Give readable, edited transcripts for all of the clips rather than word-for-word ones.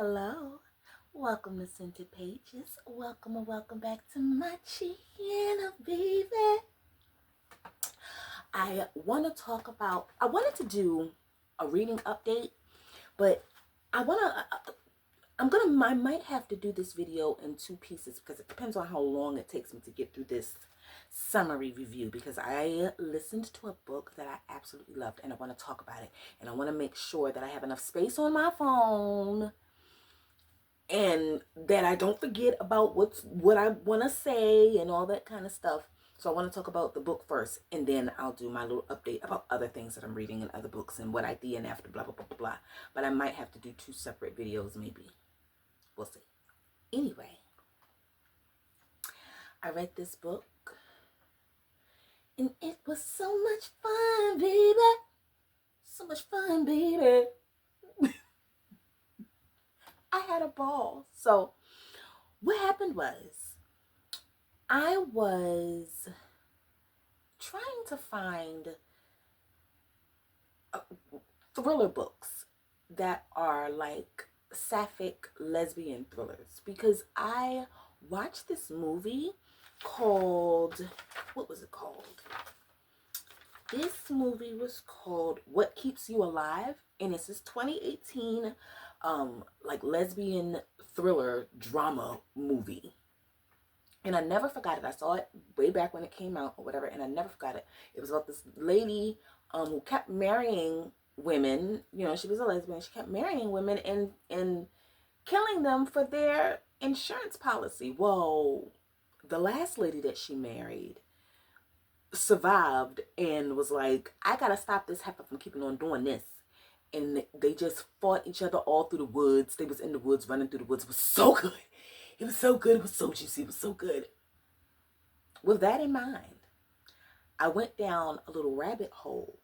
Hello, welcome to Scented Pages. Welcome and welcome back to my channel, baby. I wanted to do a reading update, but I might have to do this video in two pieces because it depends on how long it takes me to get through this summary review, because I listened to a book that I absolutely loved and I want to talk about it, and I want to make sure that I have enough space on my phone and that I don't forget about what I want to say and all that kind of stuff. So I want to talk about the book first, and then I'll do my little update about other things that I'm reading in other books and what I did and after blah, blah, blah, blah, blah. But I might have to do two separate videos maybe. We'll see. Anyway, I read this book, and it was so much fun, baby. So much fun, baby. I had a ball. So what happened was I was trying to find thriller books that are like sapphic lesbian thrillers, because I watched this movie called, what was it called? This movie was called What Keeps You Alive, and it's this 2018 like lesbian thriller drama movie. And I never forgot it. I saw it way back when it came out or whatever, and I never forgot it. It was about this lady who kept marrying women. You know, she was a lesbian. She kept marrying women and killing them for their insurance policy. Well, the last lady that she married survived and was like, I gotta stop this heifer from keeping on doing this. And they just fought each other all through the woods. They was in the woods, running through the woods. It was so good. It was so good. It was so juicy. It was so good. With that in mind, I went down a little rabbit hole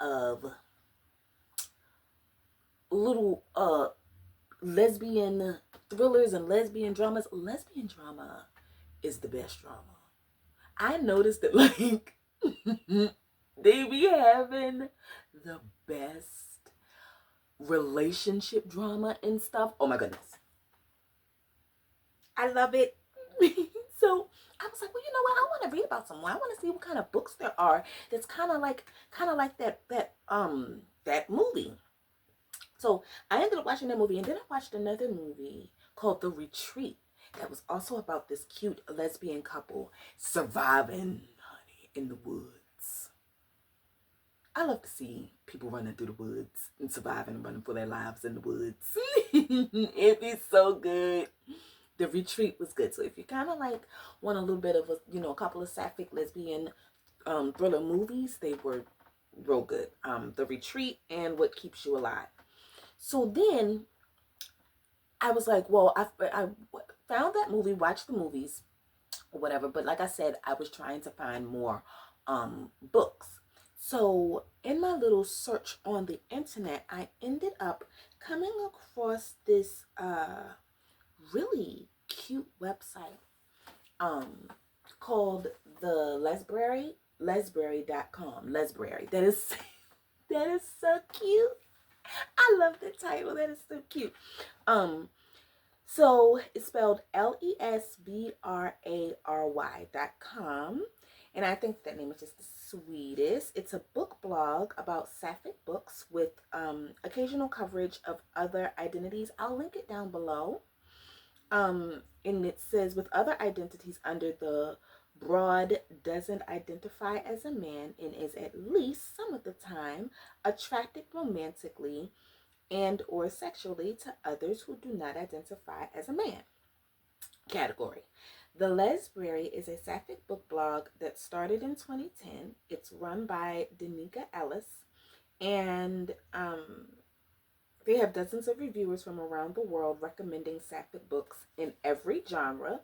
of little lesbian thrillers and lesbian dramas. Lesbian drama is the best drama. I noticed that, like, they be having the best relationship drama and stuff. Oh my goodness. I love it. So I was like, well, you know what? I want to read about someone. I want to see what kind of books there are that's kind of like that movie. So I ended up watching that movie, and then I watched another movie called The Retreat that was also about this cute lesbian couple surviving, honey, in the woods. I love to see people running through the woods and surviving and running for their lives in the woods. It is so good. The Retreat was good. So if you kind of like want a little bit of a couple of sapphic lesbian thriller movies, they were real good. The Retreat and What Keeps You Alive. So then I was like, well, I found that movie, watched the movies, or whatever. But like I said, I was trying to find more books. So in my little search on the internet, I ended up coming across this really cute website called the Lesbrary.com. Lesbrary. That is so cute. I love the title. That is so cute. So it's spelled LESBRARY.com. And I think that name is just the sweetest. It's a book blog about sapphic books with occasional coverage of other identities. I'll link it down below. And it says, with other identities under the broad, doesn't identify as a man and is at least some of the time attracted romantically and or sexually to others who do not identify as a man. Category. The Lesbrary is a sapphic book blog that started in 2010. It's run by Danica Ellis, and they have dozens of reviewers from around the world recommending sapphic books in every genre,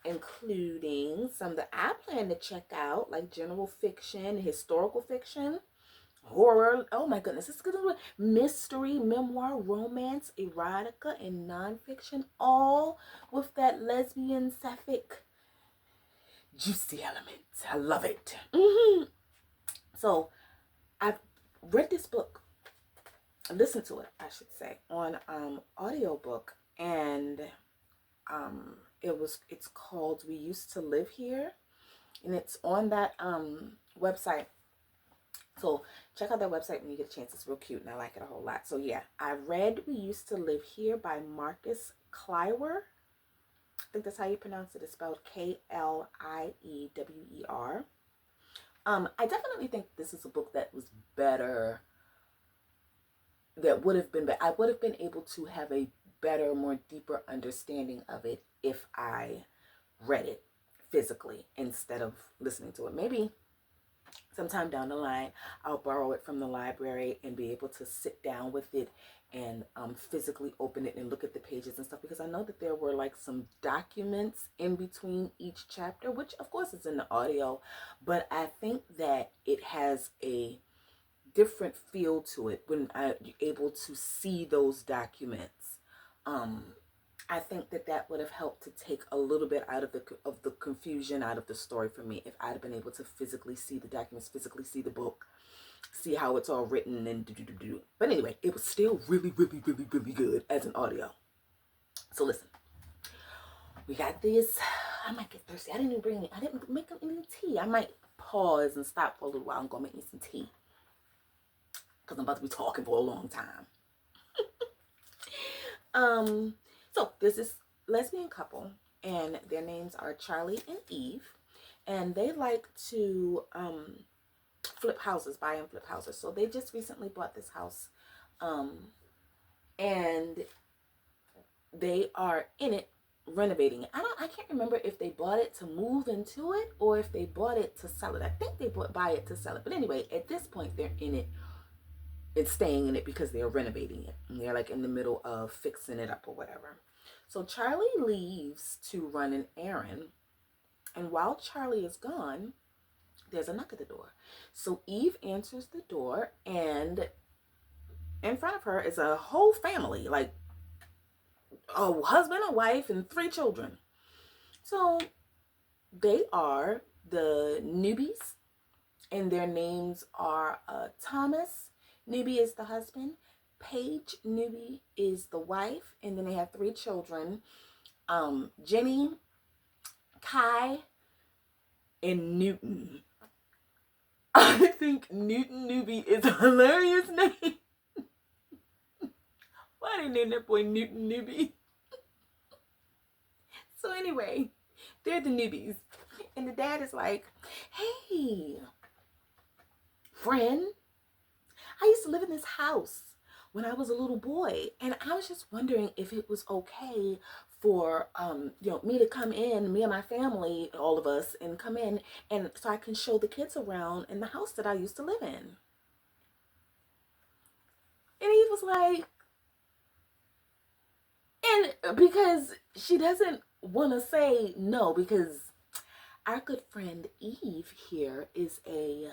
including some that I plan to check out, like general fiction, historical fiction, horror, oh my goodness, it's good, mystery, memoir, romance, erotica, and nonfiction, all with that lesbian sapphic juicy element. I love it. So I've read this book, listened to it, I should say, on audiobook and it's called We Used to Live Here, and it's on that website. So check out that website when you get a chance. It's real cute and I like it a whole lot. So yeah, I read We Used to Live Here by Marcus Kliewer. I think that's how you pronounce it. It's spelled Kliewer. I definitely think this is a book that was better. That would have been better. I would have been able to have a better, more deeper understanding of it if I read it physically instead of listening to it. Maybe sometime down the line, I'll borrow it from the library and be able to sit down with it and physically open it and look at the pages and stuff, because I know that there were like some documents in between each chapter, which of course is in the audio, but I think that it has a different feel to it when I'm able to see those documents. I think that would have helped to take a little bit out of the confusion out of the story for me if I'd have been able to physically see the documents, physically see the book, see how it's all written and do. But anyway, it was still really, really, really, really good as an audio. So listen, we got this. I might get thirsty. I didn't make any tea. I might pause and stop for a little while and go make me some tea, because I'm about to be talking for a long time. So there's this lesbian couple, and their names are Charlie and Eve, and they like to flip houses, buy and flip houses. So they just recently bought this house, and they are in it renovating it. I can't remember if they bought it to move into it or if they bought it to sell it. I think they buy it to sell it. But anyway, at this point they're in it. It's staying in it because they're renovating it. And they're like in the middle of fixing it up or whatever. So Charlie leaves to run an errand. And while Charlie is gone, there's a knock at the door. So Eve answers the door, and in front of her is a whole family, like a husband, a wife, and 3 children. So they are the newbies, and their names are Thomas Newby is the husband, Paige Newby is the wife, and then they have 3 children, Jenny, Kai, and Newton. I think Newton Newby is a hilarious name. Why did they name that boy Newton Newby? So anyway, they're the newbies, and the dad is like, hey, friend, I used to live in this house when I was a little boy, and I was just wondering if it was okay for me to come in, me and my family, all of us, and come in, and so I can show the kids around in the house that I used to live in. And he was like, and because she doesn't want to say no, because our good friend Eve here is a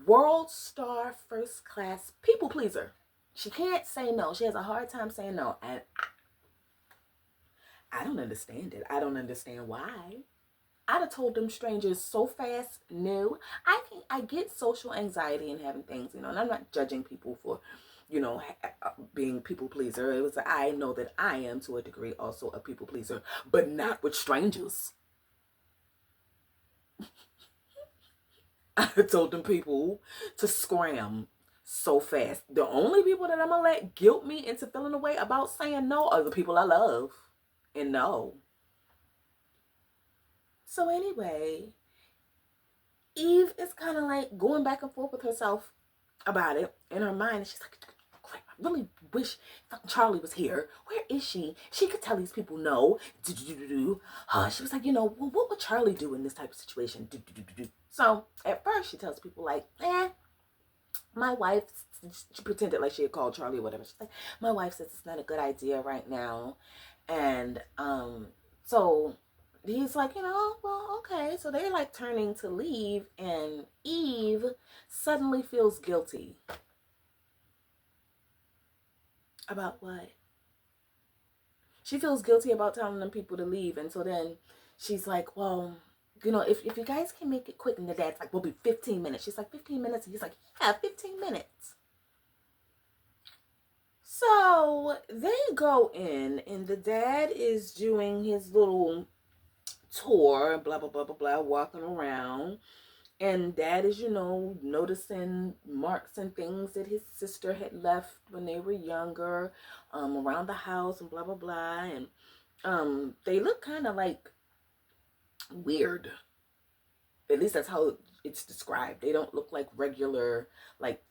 world star, first class people pleaser. She can't say no. She has a hard time saying no. And I don't understand it. I don't understand why. I'd have told them strangers so fast no. I get social anxiety and having things, and I'm not judging people for, being people pleaser. It was, I know that I am to a degree also a people pleaser, but not with strangers. I told them people to scram so fast. The only people that I'm gonna let guilt me into feeling away about saying no are the people I love and know. So anyway, Eve is kind of like going back and forth with herself about it in her mind. And she's like, crap, I really wish Charlie was here. Where is she? She could tell these people no. She was like, what would Charlie do in this type of situation? So at first she tells people like, my wife, she pretended like she had called Charlie or whatever. She's like, my wife says it's not a good idea right now. And so he's like, well, okay. So they're like turning to leave, and Eve suddenly feels guilty. About what? She feels guilty about telling them people to leave. And so then she's like, well, if you guys can make it quick. And the dad's like, we'll be 15 minutes. She's like, 15 minutes? And he's like, yeah, 15 minutes. So So they go in, and the dad is doing his little tour, blah, blah, blah, blah, blah, walking around. And dad is, noticing marks and things that his sister had left when they were younger, around the house and blah, blah, blah. And they look kind of like weird. At least that's how it's described. They don't look like regular, like,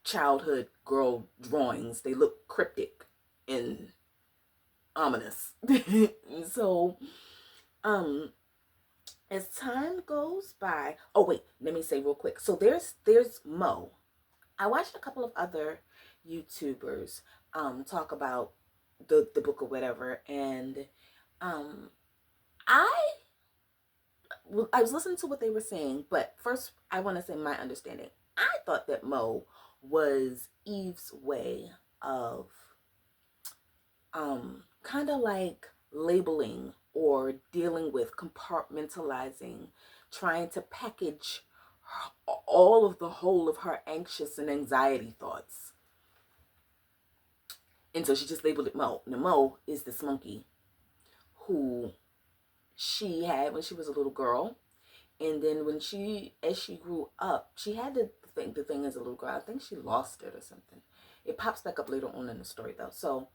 childhood girl drawings. They look cryptic and ominous. So, as time goes by, oh wait, let me say real quick. So there's Mo. I watched a couple of other YouTubers talk about the book or whatever, and um I I was listening to what they were saying, but first I want to say my understanding. I thought that Mo was Eve's way of kind of like labeling or dealing with compartmentalizing, trying to package all of the whole of her anxious and anxiety thoughts. And so she just labeled it Mo. Now Mo is this monkey who she had when she was a little girl. And then as she grew up, she had the thing as a little girl. I think she lost it or something. It pops back up later on in the story though. So,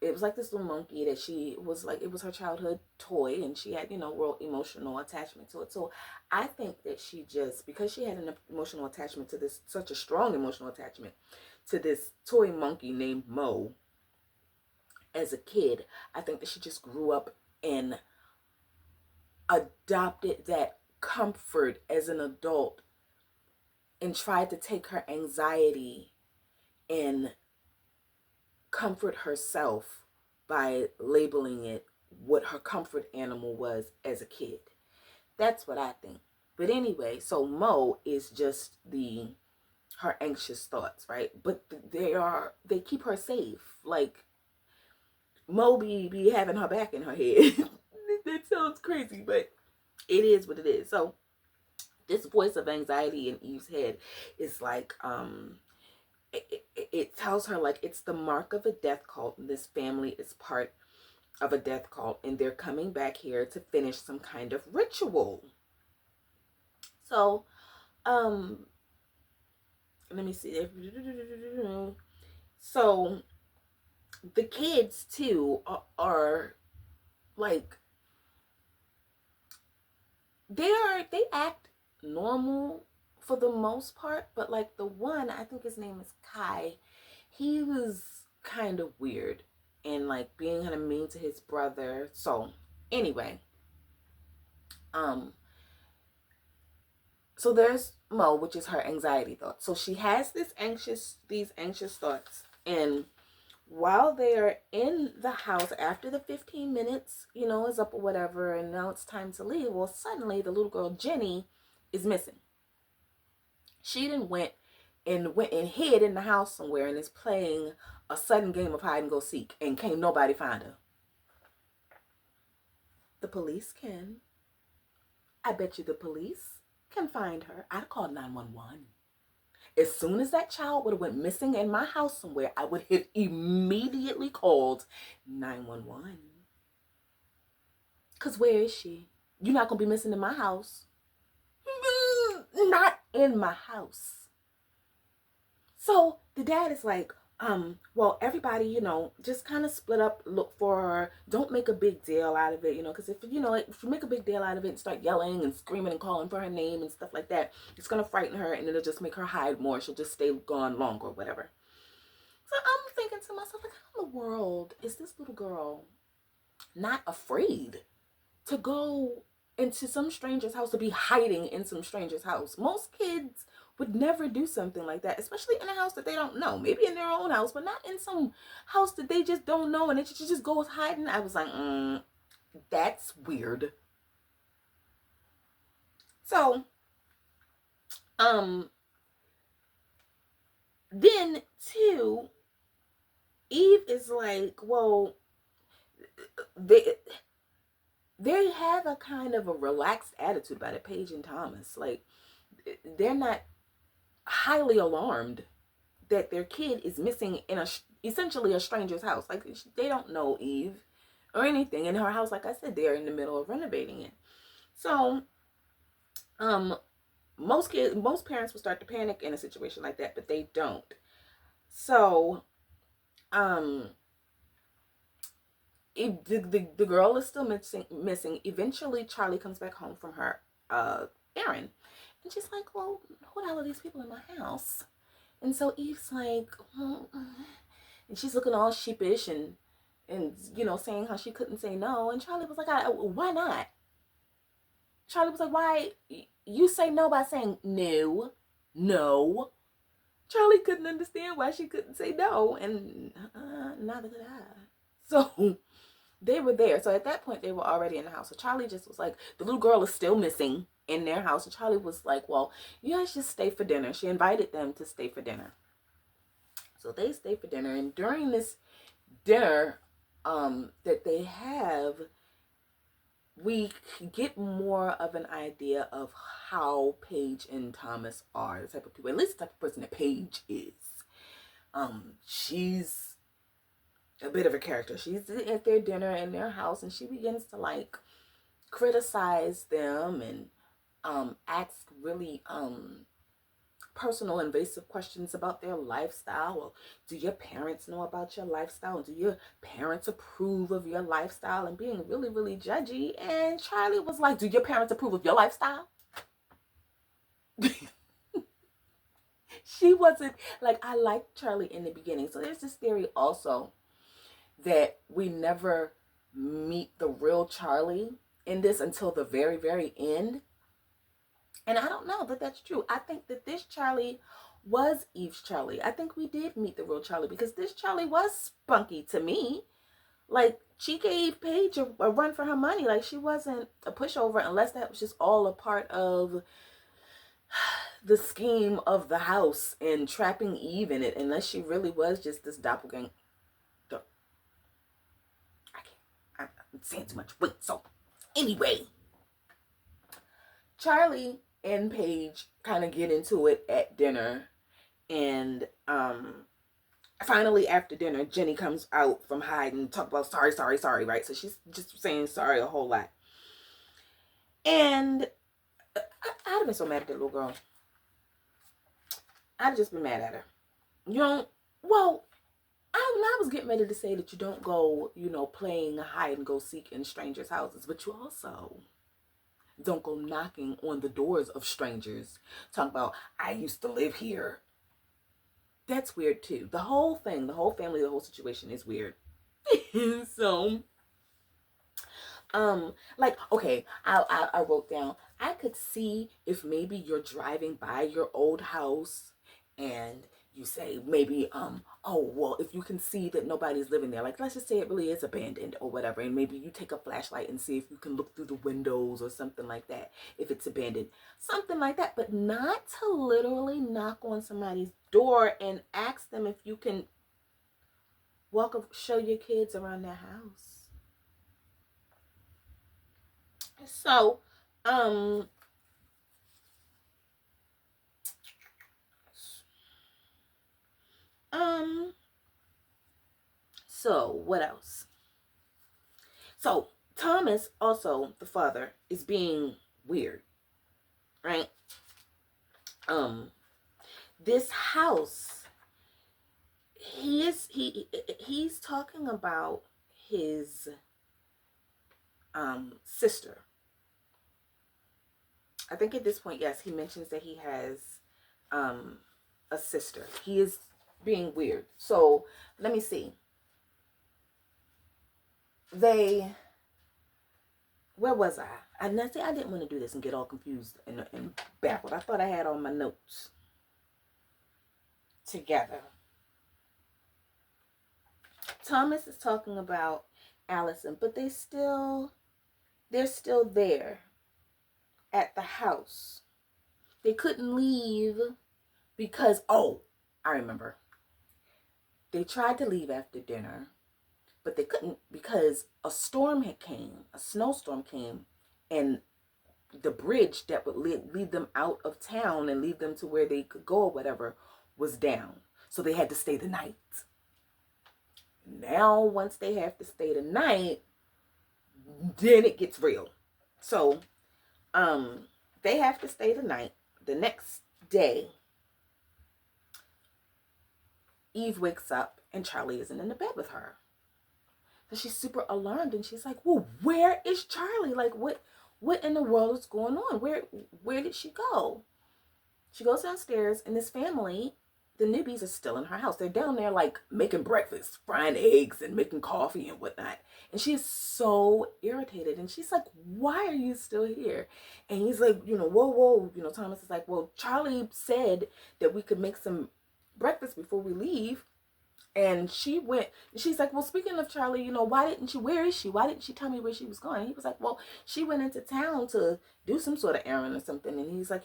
it was like this little monkey that she was like, it was her childhood toy, and she had, real emotional attachment to it. So I think that she just, because she had an emotional attachment to this, such a strong emotional attachment to this toy monkey named Mo as a kid, I think that she just grew up and adopted that comfort as an adult and tried to take her anxiety and comfort herself by labeling it what her comfort animal was as a kid. That's what I think. But anyway, so Mo is just her anxious thoughts, right? But they keep her safe. Like Mo be having her back in her head. That sounds crazy, but it is what it is. So this voice of anxiety in Eve's head is like it tells her like it's the mark of a death cult, and this family is part of a death cult, and they're coming back here to finish some kind of ritual. So let me see. So the kids too are like they act normal for the most part, but like the one, I think his name is Kai, he was kind of weird and like being kind of mean to his brother. So anyway, so there's Mo, which is her anxiety thoughts. So she has these anxious thoughts, and while they're in the house after the 15 minutes, is up or whatever, and now it's time to leave, well, suddenly the little girl Jenny is missing. She then went and hid in the house somewhere and is playing a sudden game of hide and go seek, and can't nobody find her. The police can. I bet you the police can find her. I'd call 911. As soon as that child would have went missing in my house somewhere, I would have immediately called 911. Because where is she? You're not going to be missing in my house. Not in my house. So the dad is like, well, everybody, just kind of split up, look for her. Don't make a big deal out of it, because if you make a big deal out of it and start yelling and screaming and calling for her name and stuff like that, it's going to frighten her and it'll just make her hide more. She'll just stay gone longer or whatever. So I'm thinking to myself, like, how in the world is this little girl not afraid to go into some stranger's house, to be hiding in some stranger's house? Most kids would never do something like that, especially in a house that they don't know. Maybe in their own house, but not in some house that they just don't know, and it just goes hiding. I was like, that's weird. So, then too, Eve is like, well, they have a kind of a relaxed attitude about it, Paige and Thomas. Like, they're not highly alarmed that their kid is missing in essentially a stranger's house. Like, they don't know Eve or anything. In her house, like I said, they're in the middle of renovating it. So, most parents will start to panic in a situation like that, but they don't. So, the girl is still missing. Eventually, Charlie comes back home from her errand, and she's like, "Well, who the hell are these people in my house?" And so Eve's like, and she's looking all sheepish and saying how she couldn't say no. And Charlie was like, "Why not?" Charlie was like, "Why you say no by saying no, no?" Charlie couldn't understand why she couldn't say no, and neither could I. So they were there. So at that point, they were already in the house. So Charlie just was like, the little girl is still missing in their house. And Charlie was like, "Well, you guys just stay for dinner." She invited them to stay for dinner. So they stay for dinner. And during this dinner that they have, we get more of an idea of how Paige and Thomas are, the type of people, at least the type of person that Paige is. She's a bit of a character. She's at their dinner in their house, and she begins to like criticize them and ask really personal, invasive questions about their lifestyle. Well, do your parents know about your lifestyle? Do your parents approve of your lifestyle? And being really, really judgy. And Charlie was like, "Do your parents approve of your lifestyle?" She wasn't like, I liked Charlie in the beginning. So there's this theory also that we never meet the real Charlie in this until the very, very end. And I don't know that that's true. I think that this Charlie was Eve's Charlie. I think we did meet the real Charlie, because this Charlie was spunky to me. Like, she gave Paige a run for her money. Like, she wasn't a pushover, unless that was just all a part of the scheme of the house and trapping Eve in it. Unless she really was just this doppelganger. I'm saying too much. Wait, so anyway, Charlie and Paige kind of get into it at dinner, and finally after dinner, Jenny comes out from hiding and talk about sorry, right? So she's just saying sorry a whole lot, and I'd have been so mad at that little girl. I'd just been mad at her. Well, I was getting ready to say that you don't go, playing hide and go seek in strangers' houses, but you also don't go knocking on the doors of strangers talking about, "I used to live here." That's weird too. The whole thing, the whole family, the whole situation is weird. So, like, okay, I wrote down, I could see if maybe you're driving by your old house and you say maybe, "Oh, well, if you can see that nobody's living there, like, let's just say it really is abandoned or whatever, and maybe you take a flashlight and see if you can look through the windows or something like that, if it's abandoned," something like that, but not to literally knock on somebody's door and ask them if you can show your kids around their house. So, so what else? So Thomas, also the father, is being weird, right? This house, he's talking about his sister. I think at this point, yes, he mentions that he has a sister. He is being weird. So let me see. Where was I? I didn't want to do this and get all confused and baffled. I thought I had all my notes together. Thomas is talking about Allison, but they're still there at the house. They couldn't leave because, I remember. They tried to leave after dinner, but they couldn't because a snowstorm came, and the bridge that would lead them out of town and lead them to where they could go or whatever was down. So they had to stay the night. Now, once they have to stay the night, then it gets real. So, they have to stay the night. The next day, Eve wakes up and Charlie isn't in the bed with her. So she's super alarmed and she's like, well, where is Charlie? Like, what in the world is going on? Where did she go? She goes downstairs and this family, the newbies, are still in her house. They're down there like making breakfast, frying eggs and making coffee and whatnot. And she is so irritated. And she's like, why are you still here? And he's like, whoa. Thomas is like, well, Charlie said that we could make some breakfast before we leave. And she's like, well, speaking of Charlie, where is she? Why didn't she tell me where she was going? And he was like, well, she went into town to do some sort of errand or something. And he's like,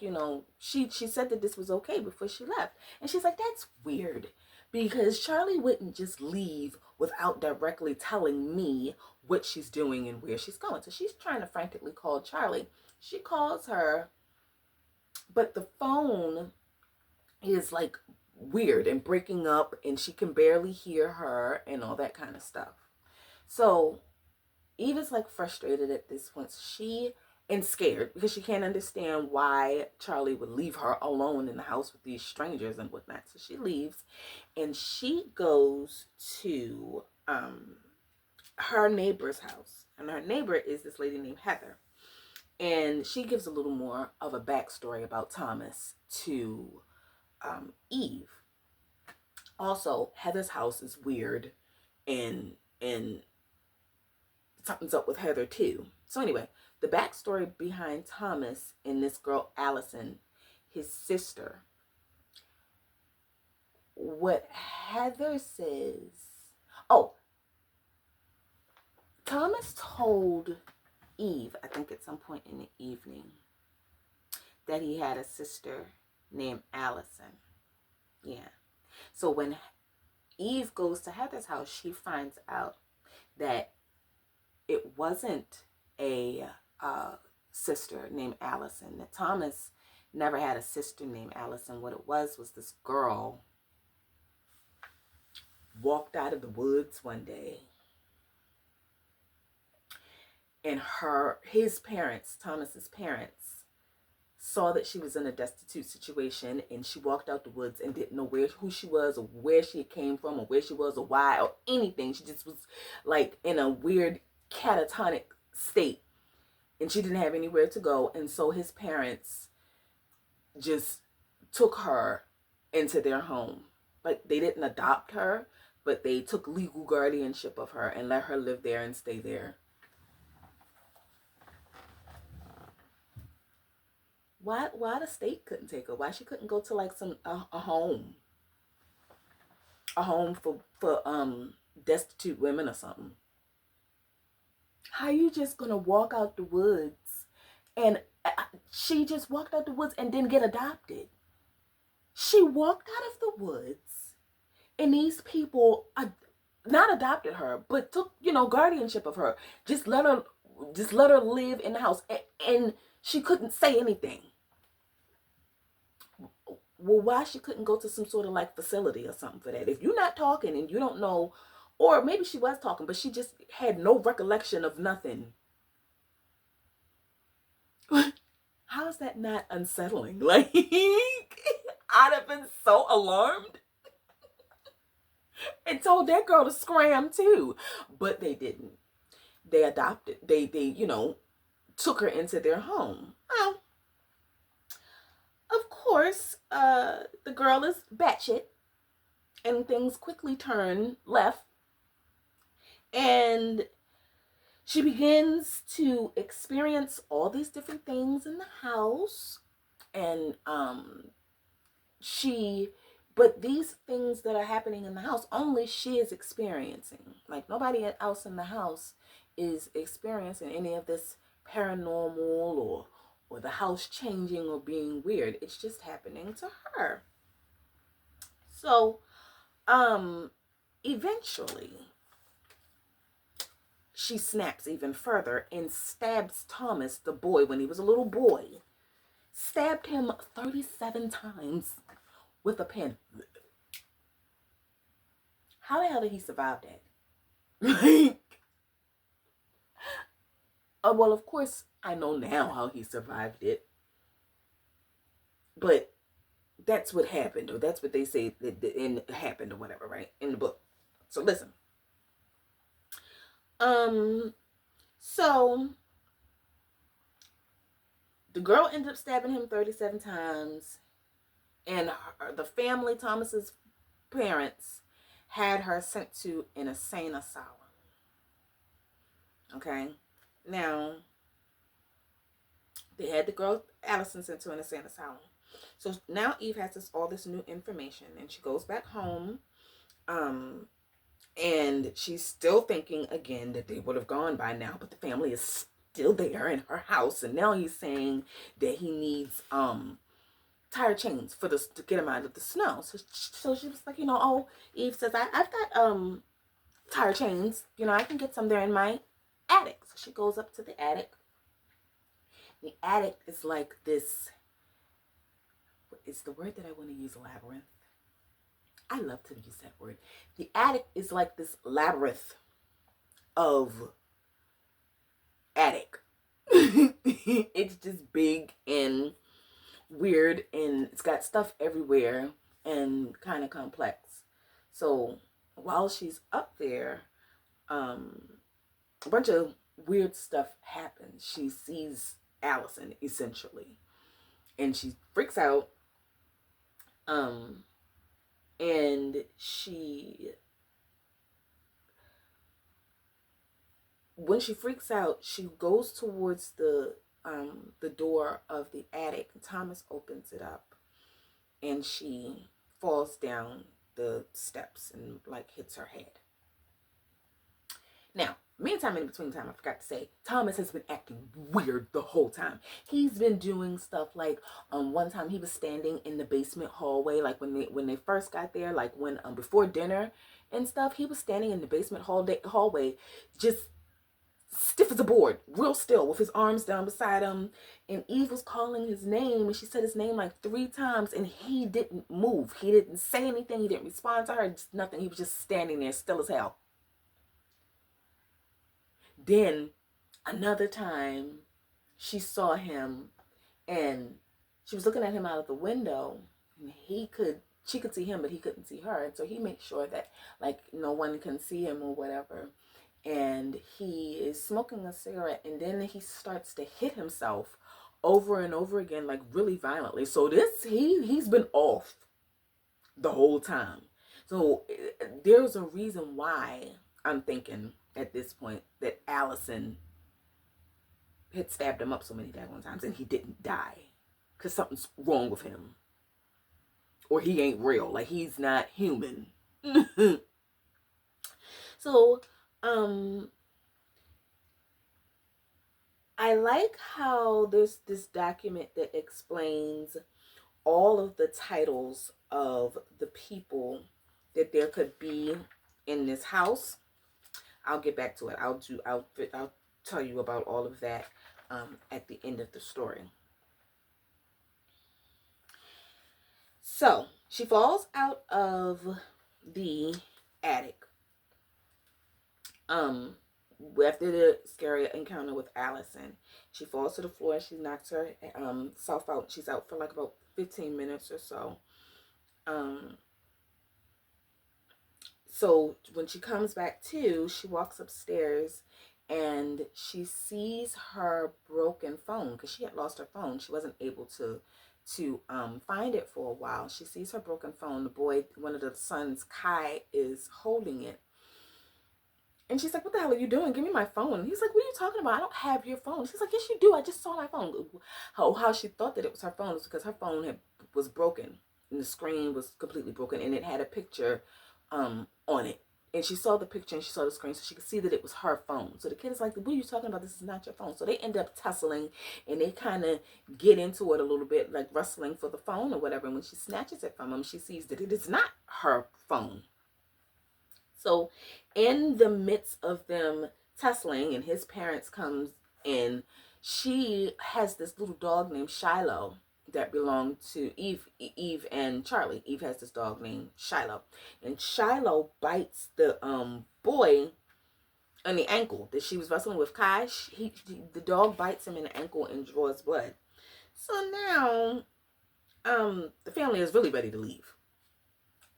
she said that this was okay before she left. And she's like, that's weird, because Charlie wouldn't just leave without directly telling me what she's doing and where she's going. So she's trying to frantically call Charlie. She calls her, but the phone is like weird and breaking up and she can barely hear her and all that kind of stuff. So Eve is like frustrated at this point. And scared because she can't understand why Charlie would leave her alone in the house with these strangers and whatnot. So she leaves and she goes to her neighbor's house. And her neighbor is this lady named Heather. And she gives a little more of a backstory about Thomas to Eve. Also, Heather's house is weird and something's up with Heather too. So anyway, the backstory behind Thomas and this girl Allison, his sister. What Heather says, Thomas told Eve, I think at some point in the evening, that he had a sister named Allison. Yeah. So when Eve goes to Heather's house, she finds out that it wasn't a sister named Allison. That Thomas never had a sister named Allison. What it was this girl walked out of the woods one day, and Thomas's parents, saw that she was in a destitute situation, and she walked out the woods and didn't know who she was or where she came from or where she was or why or anything. She just was like in a weird catatonic state, and she didn't have anywhere to go. And so his parents just took her into their home. Like, they didn't adopt her, but they took legal guardianship of her and let her live there and stay there. Why the state couldn't take her? Why she couldn't go to like a home for destitute women or something? How you just gonna walk out the woods? And she just walked out the woods and didn't get adopted. She walked out of the woods, and these people not adopted her, but took guardianship of her. Just let her live in the house, and she couldn't say anything. Well, why she couldn't go to some sort of like facility or something for that? If you're not talking and you don't know, or maybe she was talking, but she just had no recollection of nothing. How is that not unsettling? Like, I'd have been so alarmed and told that girl to scram too. But they didn't. They adopted. They took her into their home. Well, of course, the girl is batshit, and things quickly turn left, and she begins to experience all these different things in the house, and but these things that are happening in the house, only she is experiencing. Like, nobody else in the house is experiencing any of this paranormal or the house changing or being weird. It's just happening to her. So, eventually, she snaps even further and stabs Thomas, the boy, when he was a little boy. Stabbed him 37 times with a pen. how the hell did he survive that? Like, well, of course, I know now how he survived it, but that's what happened, or that's what they say that happened, or whatever, right, in the book. So listen. So the girl ended up stabbing him 37 times, and the family, Thomas's parents, had her sent to an insane asylum. Okay, now they had the girl Allison sent to an insane asylum. So now Eve has all this new information, and she goes back home, and she's still thinking again that they would have gone by now, but the family is still there in her house, and now he's saying that he needs tire chains for this to get him out of the snow. So she was like, oh, Eve says, I've got tire chains, I can get some there in my attic. So she goes up to the attic. The attic is like this, what is the word that I want to use? Labyrinth. I love to use that word. The attic is like this labyrinth of attic. It's just big and weird, and it's got stuff everywhere and kind of complex. So while she's up there, a bunch of weird stuff happens. She sees Allison, essentially, and she freaks out. And when she freaks out, she goes towards the door of the attic. Thomas opens it up, and she falls down the steps and like hits her head. Now, meantime, in between time, I forgot to say, Thomas has been acting weird the whole time. He's been doing stuff like, one time he was standing in the basement hallway, like when they first got there, like when before dinner and stuff, he was standing in the basement hallway, just stiff as a board, real still, with his arms down beside him. And Eve was calling his name, and she said his name like 3 times, and he didn't move. He didn't say anything. He didn't respond to her. Just nothing. He was just standing there, still as hell. Then another time she saw him, and she was looking at him out of the window, and she could see him, but he couldn't see her. And so he makes sure that like no one can see him or whatever. And he is smoking a cigarette, and then he starts to hit himself over and over again, like really violently. So he's been off the whole time. So there's a reason why I'm thinking at this point that Allison had stabbed him up so many daggone times and he didn't die, because something's wrong with him, or he ain't real, like he's not human. So I like how there's this document that explains all of the titles of the people that there could be in this house. I'll get back to it. I'll tell you about all of that at the end of the story. So she falls out of the attic after the scary encounter with Allison. She falls to the floor and she knocks herself out. She's out for like about 15 minutes or so. So when she comes back to, she walks upstairs and she sees her broken phone, because she had lost her phone. She wasn't able to find it for a while. She sees her broken phone. The boy, one of the sons, Kai, is holding it. And she's like, what the hell are you doing? Give me my phone. He's like, what are you talking about? I don't have your phone. She's like, yes, you do. I just saw my phone. How she thought that it was her phone was because her phone was broken. And the screen was completely broken. And it had a picture on it. And she saw the picture and she saw the screen, so she could see that it was her phone. So the kid is like, what are you talking about? This is not your phone. So they end up tussling, and they kind of get into it a little bit, like wrestling for the phone or whatever. And when she snatches it from him, she sees that it is not her phone. So in the midst of them tussling, and his parents comes in, she has this little dog named Shiloh that belonged to Eve and Charlie. Eve has this dog named Shiloh, and Shiloh bites the boy on the ankle that she was wrestling with. Kai, the dog bites him in the ankle and draws blood. So now, the family is really ready to leave.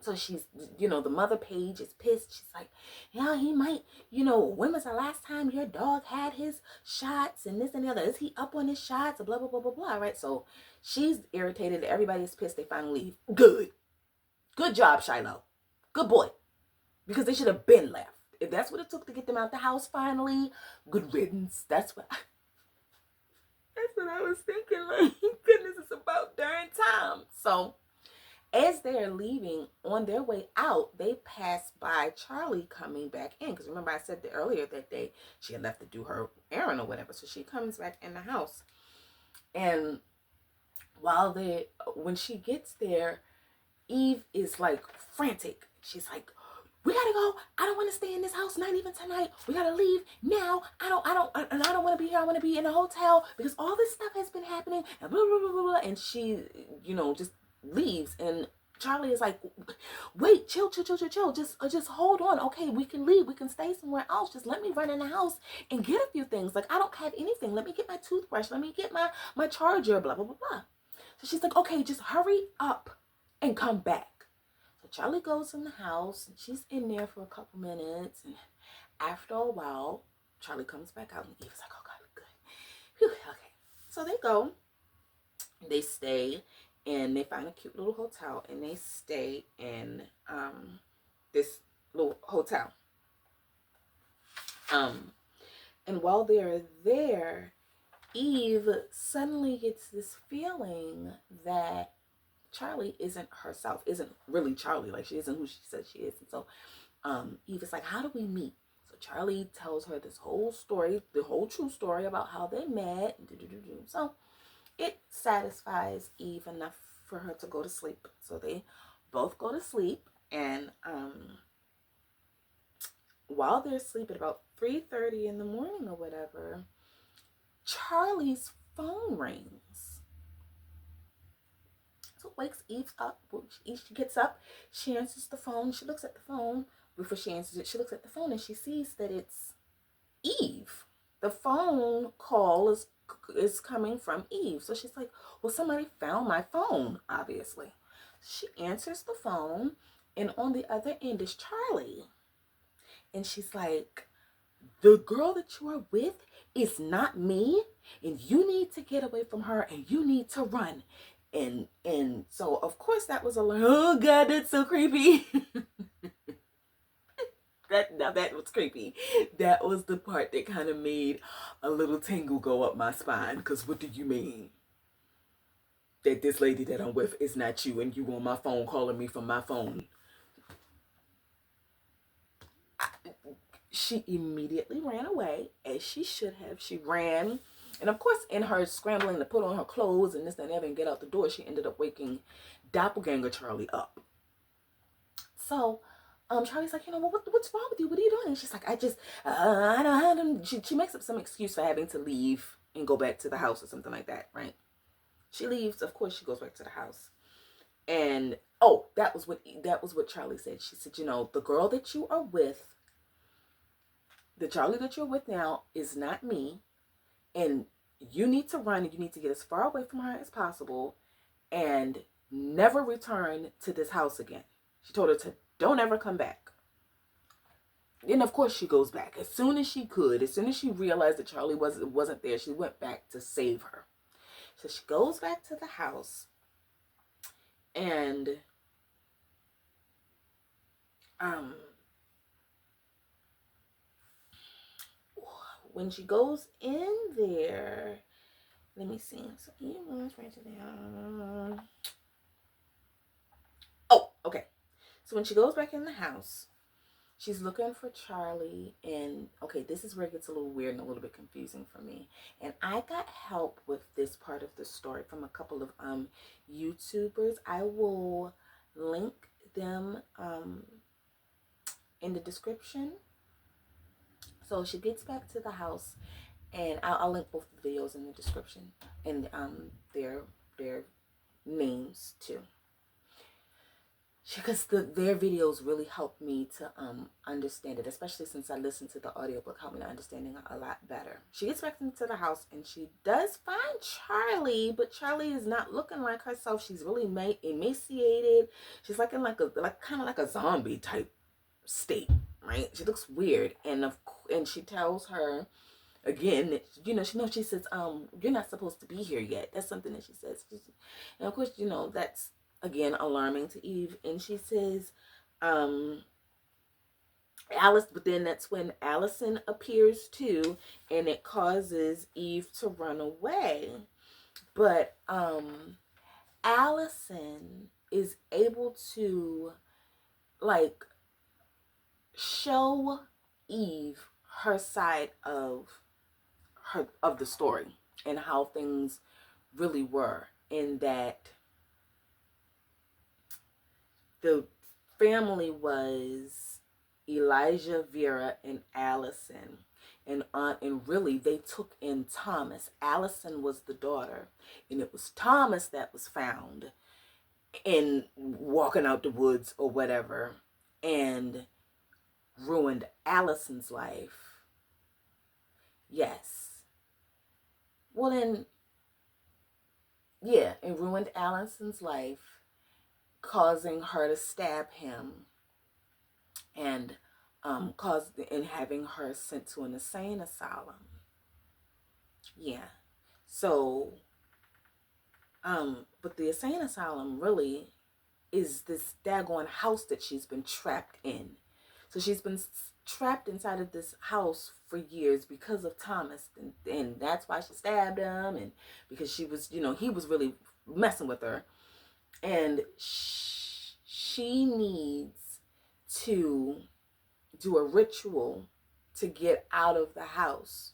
So she's, the mother Paige is pissed. She's like, yeah, he might, when was the last time your dog had his shots and this and the other? Is he up on his shots? Blah, blah, blah, blah, blah, right? So she's irritated. Everybody's pissed. They finally leave. Good. Good job, Shiloh. Good boy. Because they should have been left. If that's what it took to get them out the house finally, good riddance. That's what I was thinking. Like, goodness, it's about darn time. So as they're leaving, on their way out, they pass by Charlie coming back in. Because remember, I said earlier that she had left to do her errand or whatever. So she comes back in the house. And when she gets there, Eve is like frantic. She's like, we gotta go. I don't want to stay in this house, not even tonight. We gotta leave now. I don't want to be here. I want to be in a hotel because all this stuff has been happening. And blah, blah, blah, blah, blah. And she, just leaves. And Charlie is like, wait, chill. Just hold on. Okay, we can leave. We can stay somewhere else. Just let me run in the house and get a few things. Like, I don't have anything. Let me get my toothbrush. Let me get my charger, blah, blah, blah, blah. So she's like, okay, just hurry up and come back. Charlie goes in the house, and she's in there for a couple minutes, and after a while, Charlie comes back out, and Eve's like, oh, God, good. Whew, okay. So they go, and they stay, and they find a cute little hotel, and they stay in this little hotel. And while they're there, Eve suddenly gets this feeling that Charlie isn't herself, isn't really Charlie. Like, she isn't who she says she is. And so Eve is like, how do we meet? So Charlie tells her this whole story, the whole true story about how they met. So it satisfies Eve enough for her to go to sleep. So they both go to sleep. And while they're asleep at about 3:30 in the morning or whatever, Charlie's phone rings. So it wakes Eve up. She gets up, she answers the phone, she looks at the phone. Before she answers it, she looks at the phone and she sees that it's Eve. The phone call is coming from Eve. So she's like, well, somebody found my phone, obviously. She answers the phone, and on the other end is Charlie. And she's like, the girl that you are with is not me, and you need to get away from her, and you need to run. And so, of course, that was oh, God, that's so creepy. That was creepy. That was the part that kind of made a little tingle go up my spine. Because what do you mean? That this lady that I'm with is not you, and you on my phone calling me from my phone? She immediately ran away, as she should have. She ran. And of course, in her scrambling to put on her clothes and this and that and get out the door, she ended up waking doppelganger Charlie up. So Charlie's like, what's wrong with you? What are you doing? And she's like, I don't. She makes up some excuse for having to leave and go back to the house or something like that, right? She leaves. Of course, she goes back to the house. And that was what Charlie said. She said, the girl that you are with, the Charlie that you're with now, is not me. And you need to run, and you need to get as far away from her as possible and never return to this house again. She told her to don't ever come back. And of course she goes back. As soon as she could, as soon as she realized that Charlie wasn't there, she went back to save her. So she goes back to the house, and when she goes in there, let me see. So okay. So when she goes back in the house, she's looking for Charlie, and okay, this is where it gets a little weird and a little bit confusing for me. And I got help with this part of the story from a couple of YouTubers. I will link them in the description. So she gets back to the house, and I'll link both the videos in the description, and their names too. Because their videos really helped me to understand it, especially since I listened to the audiobook, helped me to understanding it a lot better. She gets back into the house and she does find Charlie, but Charlie is not looking like herself. She's really emaciated. She's like in like kind of like a zombie type state, right? She looks weird, and she tells her again that, she says, you're not supposed to be here yet. That's something that she says. And of course, that's again alarming to Eve. And she says, Alice, but then that's when Allison appears too, and it causes Eve to run away. But Allison is able to like show Eve her side of the story and how things really were, in that the family was Elijah, Vera, and Allison, and really they took in Thomas. Allison was the daughter, and it was Thomas that was found in walking out the woods or whatever, and ruined Allison's life. Yes. Well then, yeah, it ruined Allison's life, causing her to stab him, and having her sent to an insane asylum. Yeah. So, but the insane asylum really is this daggone house that she's been trapped in. So she's been trapped inside of this house for years because of Thomas, and that's why she stabbed him, and because she was, he was really messing with her, and she needs to do a ritual to get out of the house.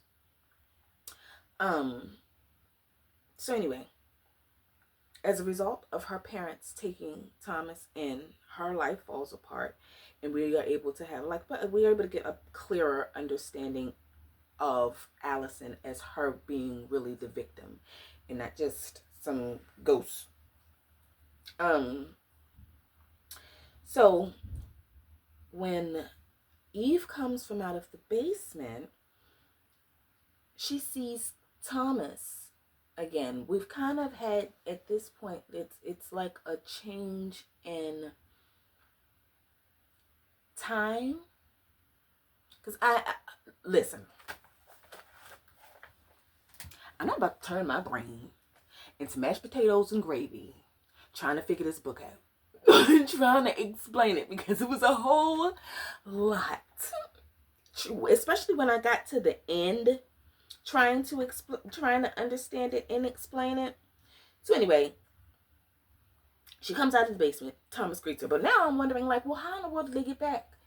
So anyway, as a result of her parents taking Thomas in, her life falls apart, and we are able to have we are able to get a clearer understanding of Allison as her being really the victim and not just some ghost. So when Eve comes from out of the basement, she sees Thomas again. We've kind of had, at this point, it's like a change in time. Because I listen, I'm not about to turn my brain into mashed potatoes and gravy trying to figure this book out. Trying to explain it, because it was a whole lot. Especially when I got to the end, trying to understand it and explain it. So anyway, she comes out of the basement. Thomas greets her. But now I'm wondering, well, how in the world did they get back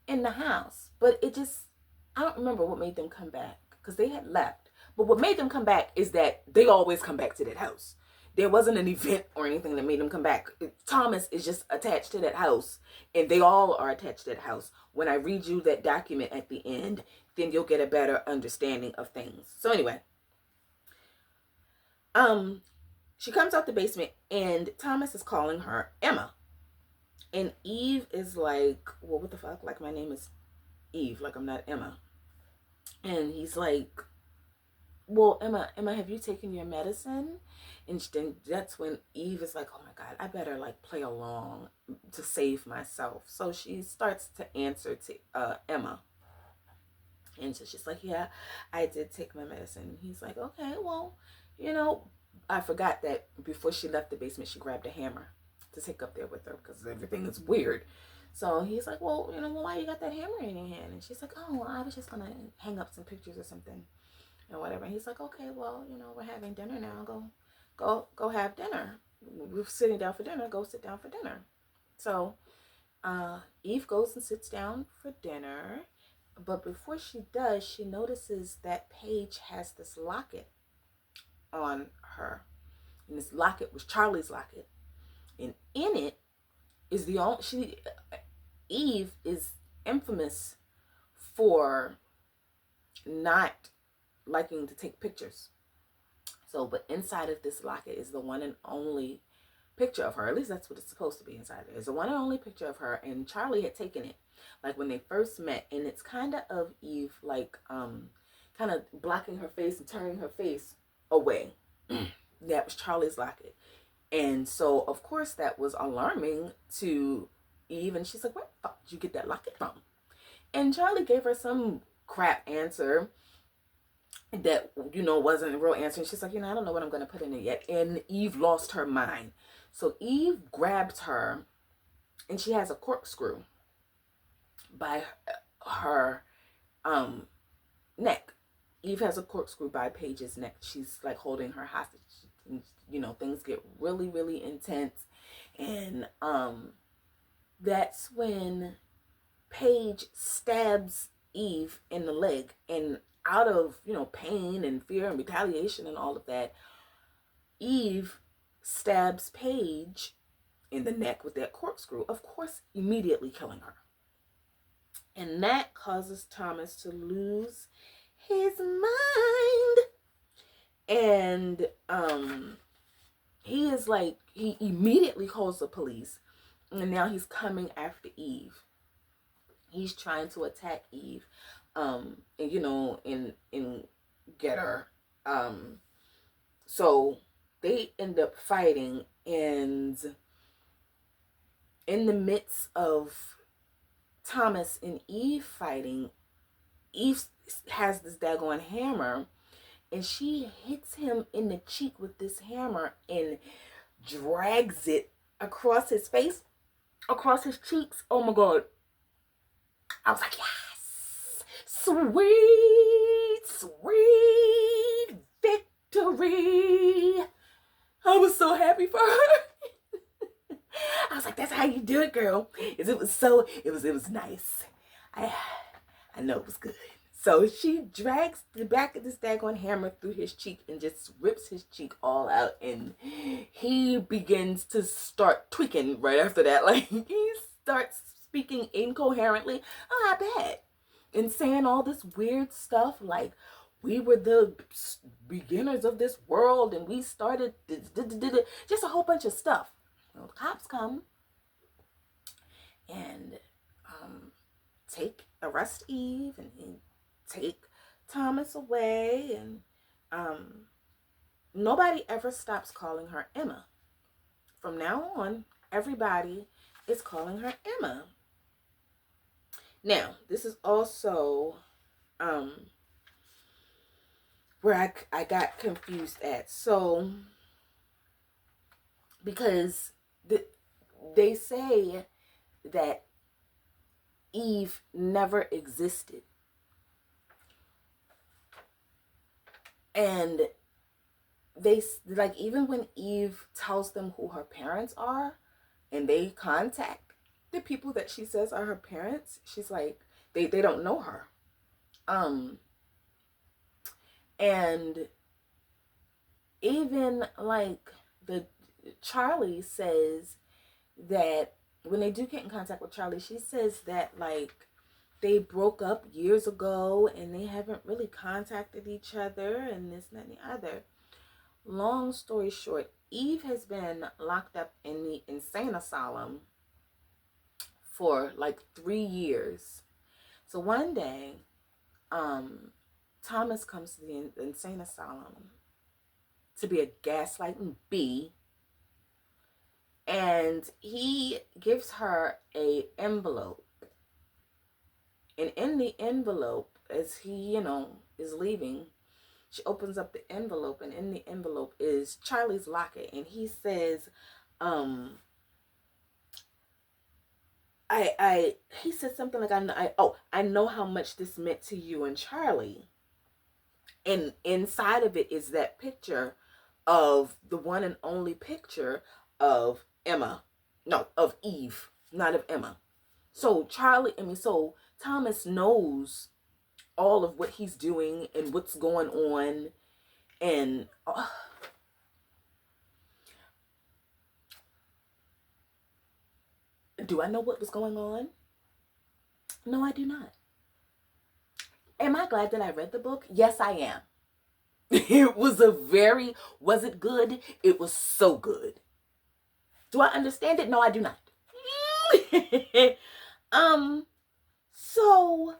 in the house? But I don't remember what made them come back, because they had left. But what made them come back is that they always come back to that house. There wasn't an event or anything that made them come back. Thomas is just attached to that house, and they all are attached to that house. When I read you that document at the end, then you'll get a better understanding of things. So anyway, she comes out the basement, and Thomas is calling her Emma. And Eve is like, well, what the fuck? Like, my name is Eve. Like, I'm not Emma. And he's like, well, Emma, have you taken your medicine? And then that's when Eve is like, oh my God, I better play along to save myself. So she starts to answer to Emma. And so she's like, yeah, I did take my medicine. He's like, okay, well, I forgot that before she left the basement, she grabbed a hammer to take up there with her, because everything is weird. So he's like, well, why you got that hammer in your hand? And she's like, oh, well, I was just going to hang up some pictures or something. And whatever. And he's like, okay, well, we're having dinner now. Go have dinner. We're sitting down for dinner. Go sit down for dinner. So Eve goes and sits down for dinner. But before she does, she notices that Paige has this locket on her. And this locket was Charlie's locket. And in it is Eve is infamous for not liking to take pictures. So, but inside of this locket is the one and only picture of her. At least that's what it's supposed to be inside there. It's the one and only picture of her, and Charlie had taken it like when they first met, and it's kind of Eve like kind of blocking her face and turning her face away. That was Charlie's locket. And so of course that was alarming to Eve, and she's like, where the fuck did you get that locket from? And Charlie gave her some crap answer that, you know, wasn't a real answer. And she's like, you know, I don't know what I'm going to put in it yet. And Eve lost her mind. So Eve grabs her, and she has a corkscrew by her neck. Eve has a corkscrew by Paige's neck. She's like holding her hostage. And, you know, things get really, really intense. And that's when Paige stabs Eve in the leg. And out of, you know, pain and fear and retaliation and all of that, Eve stabs Paige in the neck with that corkscrew, of course, immediately killing her. And that causes Thomas to lose his mind. And he is like, he immediately calls the police, and now he's coming after Eve. He's trying to attack Eve, and you know, and get her. So they end up fighting, and in the midst of Thomas and Eve fighting, Eve has this daggone hammer, and she hits him in the cheek with this hammer and drags it across his face, across his cheeks. Oh my God. I was like, yes, sweet, sweet victory. I was so happy for her. I was like, that's how you do it, girl. It was nice. I know it was good. So she drags the back of this daggone hammer through his cheek and just rips his cheek all out. And he begins to start tweaking right after that. Like, he starts speaking incoherently. Oh, I bet. And saying all this weird stuff like, we were the beginners of this world and we started just a whole bunch of stuff. Well, the cops come and arrest Eve and take Thomas away, and nobody ever stops calling her Emma. From now on, everybody is calling her Emma. Now, this is also where I got confused at. So, because they say that Eve never existed. And they, like, even when Eve tells them who her parents are and they contact the people that she says are her parents, she's like, they don't know her. And even like Charlie says that when they do get in contact with Charlie, she says that like they broke up years ago and they haven't really contacted each other and this and that and the other. Long story short, Eve has been locked up in the insane asylum for like 3 years. So one day, Thomas comes to the insane asylum to be a gaslighting bee, and he gives her a envelope. And in the envelope, as he, you know, is leaving, she opens up the envelope, and in the envelope is Charlie's locket, and he says, he said something like, I know how much this meant to you and Charlie. And inside of it is that picture of the one and only picture of of Eve, not of Emma. So so Thomas knows all of what he's doing and what's going on. And do I know what was going on? No, I do not. Am I glad that I read the book? Yes, I am. Was it good? It was so good. Do I understand it? No, I do not. So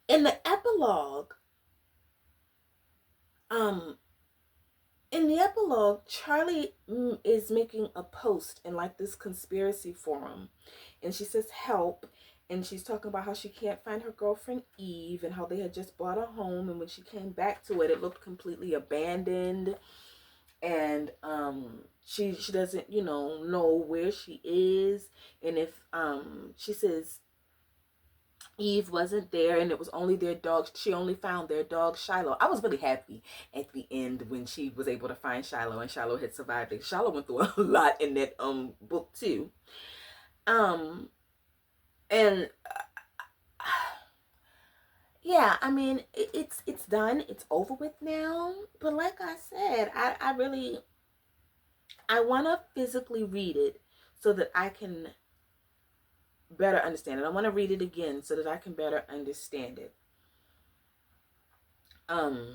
in the epilogue, um, Charlie is making a post in like this conspiracy forum, and she says help, and she's talking about how she can't find her girlfriend Eve and how they had just bought a home, and when she came back to it, it looked completely abandoned, and she doesn't know where she is, and if she says Eve wasn't there and it was only their dog. She only found their dog Shiloh. I was really happy at the end when she was able to find Shiloh and Shiloh had survived it. Shiloh went through a lot in that book too. Um and yeah, I mean it's done. It's over with now. But like I said, I really I want to physically read it so that I can better understand it. I want to read it again so that I can better understand it. I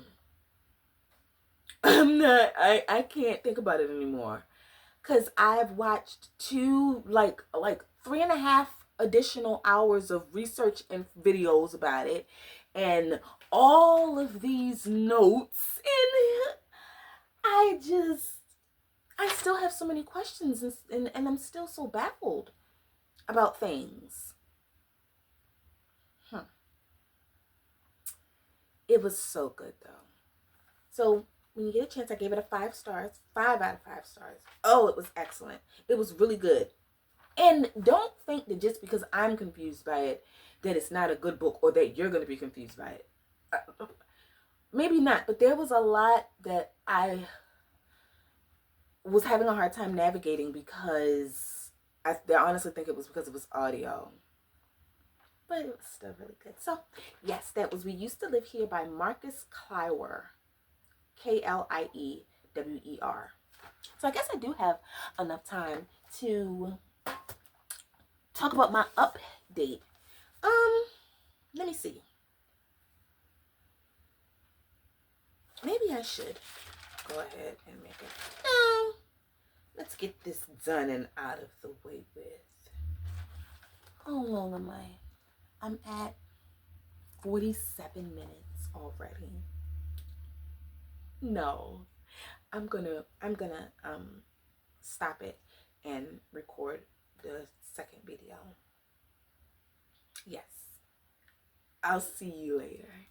can't think about it anymore because I've watched two like 3.5 additional hours of research and videos about it, and all of these notes, and I still have so many questions, and I'm still so baffled about things. It was so good though. So when you get a chance, I gave it a 5 stars, 5 out of 5 stars. Oh, it was excellent. It was really good. And don't think that just because I'm confused by it, that it's not a good book or that you're going to be confused by it. Maybe not, but there was a lot that I was having a hard time navigating because I honestly think it was because it was audio. But it was still really good. So, yes, that was We Used to Live Here by Marcus Kliewer. Kliewer. So I guess I do have enough time to talk about my update. Let me see. Maybe I should go ahead and make it. No, let's get this done and out of the way with. How long am I? I'm at 47 minutes already. No, I'm gonna stop it and record the second video. Yes, I'll see you later.